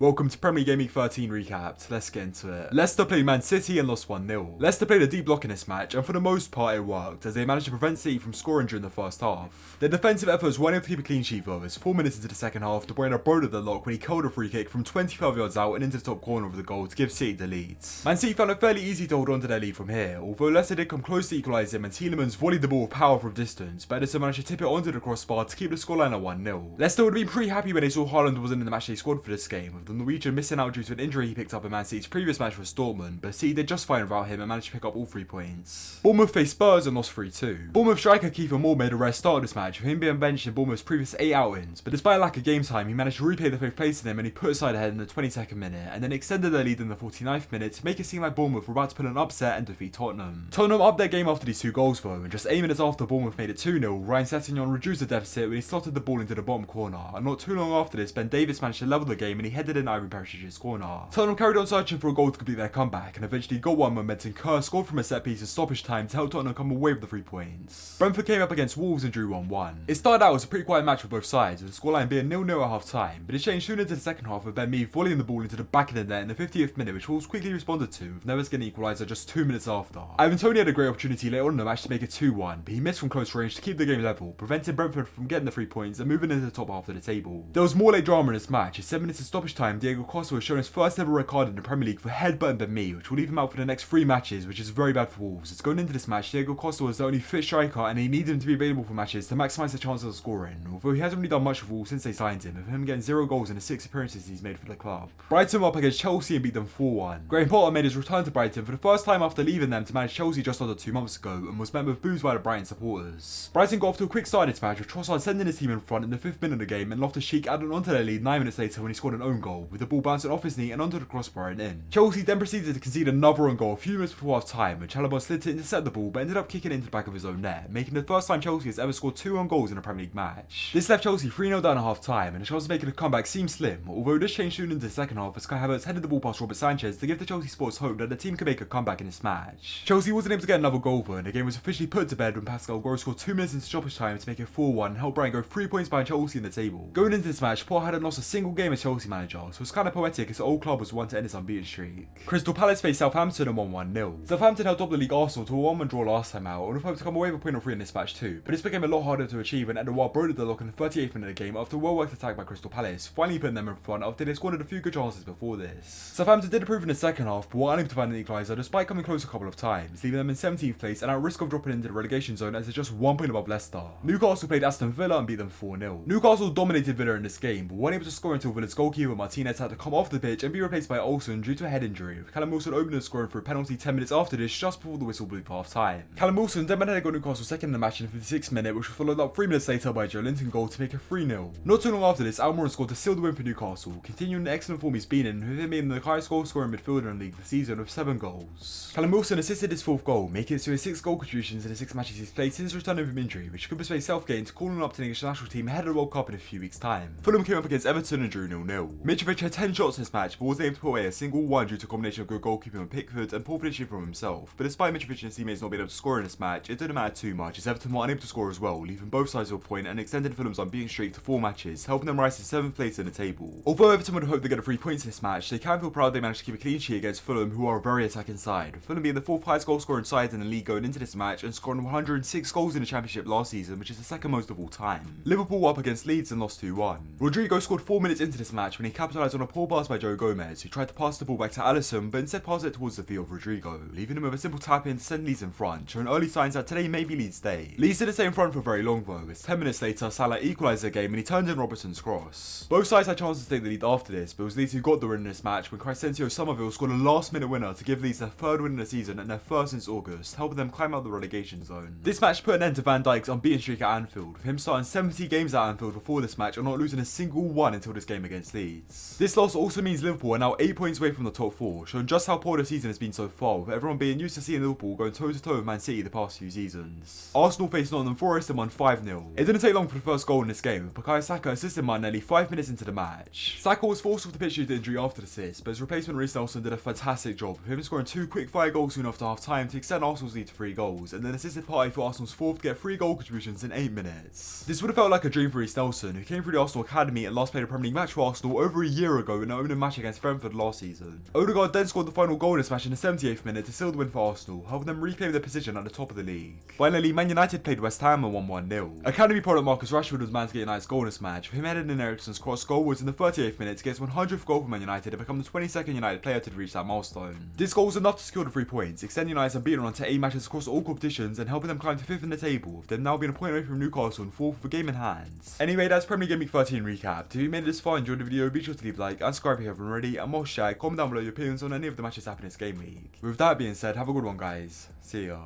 Welcome to Premier League Gameweek 13 recap. Let's get into it. Leicester played Man City and lost 1-0. Leicester played a deep block in this match, and for the most part it worked, as they managed to prevent City from scoring during the first half. Their defensive efforts weren't able to keep a clean sheet though, as 4 minutes into the second half, De Bruyne broke the lock when he curled a free kick from 25 yards out and into the top corner of the goal to give City the lead. Man City found it fairly easy to hold on to their lead from here, although Leicester did come close to equalising and Tielemans volleyed the ball with power from distance, but Edison managed to tip it onto the crossbar to keep the scoreline at 1-0. Leicester would have been pretty happy when they saw Haaland wasn't in the match they scored for this game, with the Norwegian missing out due to an injury he picked up in Man City's previous match with Dortmund, but City did just fine without him and managed to pick up all 3 points. Bournemouth faced Spurs and lost 3-2. Bournemouth striker Kiefer Moore made a rare start of this match, with him being benched in Bournemouth's previous 8 outings, but despite a lack of game time, he managed to repay the 5th place to them and he put aside ahead in the 22nd minute, and then extended their lead in the 49th minute to make it seem like Bournemouth were about to pull an upset and defeat Tottenham. Tottenham upped their game after these 2 goals though, and just 8 minutes after Bournemouth made it 2-0, Ryan Sessegnon reduced the deficit when he slotted the ball into the bottom corner, and not too long after this, Ben Davies managed to level the game and he headed in Ivan Perisic's corner. Tottenham carried on searching for a goal to complete their comeback, and eventually got one when Benson Kerr scored from a set piece in stoppage time to help Tottenham come away with the 3 points. Brentford came up against Wolves and drew 1-1. It started out as a pretty quiet match for both sides, with the scoreline being 0-0 at half time, but it changed soon into the second half with Ben Mee volleying the ball into the back of the net in the 50th minute, which Wolves quickly responded to, with Neves getting equaliser just 2 minutes after. Ivan Toney had a great opportunity later on in the match to make it 2-1, but he missed from close range to keep the game level, preventing Brentford from getting the 3 points and moving into the top half of the table. There was more late drama in this match, as 7 minutes of stoppage time, Diego Costa was shown his first ever red card in the Premier League for headbutting Ben Mee, which will leave him out for the next 3 matches, which is very bad for Wolves. As going into this match, Diego Costa was the only fit striker and he needed him to be available for matches to maximise the chances of scoring, although he hasn't really done much for Wolves since they signed him, with him getting 0 goals in the 6 appearances he's made for the club. Brighton were up against Chelsea and beat them 4-1. Graham Potter made his return to Brighton for the first time after leaving them to manage Chelsea just under 2 months ago, and was met with boos by the Brighton supporters. Brighton got off to a quick start in this match, with Trossard sending his team in front in the 5th minute of the game, and Loftus-Cheek added onto their lead 9 minutes later when he scored an own goal, with the ball bouncing off his knee and onto the crossbar and in. Chelsea then proceeded to concede another own goal a few minutes before half time, when Chalobah slid to intercept the ball but ended up kicking it into the back of his own net, making the first time Chelsea has ever scored 2 own goals in a Premier League match. This left Chelsea 3-0 down at half time, and the chance of making a comeback seemed slim, although this changed soon into the second half as Kai Havertz headed the ball past Robert Sanchez to give the Chelsea sports hope that the team could make a comeback in this match. Chelsea wasn't able to get another goal though, and the game was officially put to bed when Pascal Gross scored 2 minutes into stoppage time to make it 4-1 and help Brighton go 3 points behind Chelsea in the table. Going into this match, Potter hadn't lost a single game as Chelsea manager, so it's kind of poetic as the old club was one to end its unbeaten streak. Crystal Palace faced Southampton and won 1-0. Southampton held top the league Arsenal to a 1-1 draw last time out, and would hope to come away with a point or 3 in this match too, but this became a lot harder to achieve when Edouard broke the lock in the 38th minute of the game after a well-worked attack by Crystal Palace, finally putting them in front after they scored a few good chances before this. Southampton did improve in the second half, but were unable to find an equaliser despite coming close a couple of times, leaving them in 17th place and at risk of dropping into the relegation zone as they're just 1 point above Leicester. Newcastle played Aston Villa and beat them 4-0. Newcastle dominated Villa in this game, but weren't able to score until Villa's goalkeeper Martinez had to come off the pitch and be replaced by Olsen due to a head injury, with Callum Wilson opening the scoring for a penalty 10 minutes after this, just before the whistle blew for half time. Callum Wilson then managed to go Newcastle second in the match in the 56th minute, which was followed up 3 minutes later by a Joe Linton goal to make it 3-0. Not too long after this, Almiron scored to seal the win for Newcastle, continuing the excellent form he's been in, with him being the highest goal scoring midfielder in the league this season with 7 goals. Callum Wilson assisted his 4th goal, making it to his 6 goal contributions in the 6 matches he's played since returning from injury, which could persuade Southgate into calling up to the English national team ahead of the World Cup in a few weeks' time. Fulham came up against Everton and drew 0-0. Mitrovic had 10 shots in this match, but wasn't able to put away a single one due to a combination of good goalkeeping from Pickford and poor finishing from himself. But despite Mitrovic and his teammates not being able to score in this match, it didn't matter too much as Everton were unable to score as well, leaving both sides with a point and extended Fulham's unbeaten streak to 4 matches, helping them rise to 7th place in the table. Although Everton would hope to get the 3 points in this match, they can feel proud they managed to keep a clean sheet against Fulham, who are a very attacking side, with Fulham being the 4th highest goal scoring side in the league going into this match and scoring 106 goals in the Championship last season, which is the 2nd most of all time. Liverpool were up against Leeds and lost 2-1. Rodrigo scored 4 minutes into this match when he capitalised on a poor pass by Joe Gomez, who tried to pass the ball back to Alisson but instead passed it towards the feet of Rodrigo, leaving him with a simple tap in to send Leeds in front, showing early signs that today may be Leeds' day. Leeds didn't stay in front for very long though, as 10 minutes later Salah equalised the game and he turned in Robertson's cross. Both sides had chances to take the lead after this, but it was Leeds who got the win in this match when Crysencio Summerville scored a last minute winner to give Leeds their 3rd win in the season and their 1st since August, helping them climb out the relegation zone. This match put an end to Van Dijk's unbeaten streak at Anfield, with him starting 70 games at Anfield before this match and not losing a single one until this game against Leeds. This loss also means Liverpool are now 8 points away from the top 4, showing just how poor the season has been so far, with everyone being used to seeing Liverpool going toe to toe with Man City the past few seasons. Arsenal faced Nottingham Forest and won 5-0. It didn't take long for the first goal in this game, with Bukayo Saka assisting Man nearly 5 minutes into the match. Saka was forced off the pitch due to injury after the assist, but his replacement Reece Nelson did a fantastic job, with him scoring 2 quick fire goals soon after half time to extend Arsenal's lead to 3 goals, and then assisted Partey for Arsenal's 4th to get 3 goal contributions in 8 minutes. This would have felt like a dream for Reece Nelson, who came through the Arsenal academy and last played a Premier League match for Arsenal over a year ago in their own match against Brentford last season. Odegaard then scored the final goal in this match in the 78th minute to seal the win for Arsenal, helping them reclaim their position at the top of the league. Finally, Man United played West Ham and won 1-0. Academy product Marcus Rashford was man to get United's goal in this match, with him heading in Eriksen's cross goal was in the 38th minute to get his 100th goal for Man United and become the 22nd United player to reach that milestone. This goal was enough to secure the 3 points, extending United's unbeaten run to 8 matches across all competitions and helping them climb to 5th in the table, with them now being a point away from Newcastle and 4th with a game in hand. Anyway, that's Premier League Gameweek 13 recap. If you made it this far and enjoyed the video, be sure to leave a like and subscribe if you haven't already, and more share, comment down below your opinions on any of the matches happening this game week. With that being said, have a good one guys. See ya.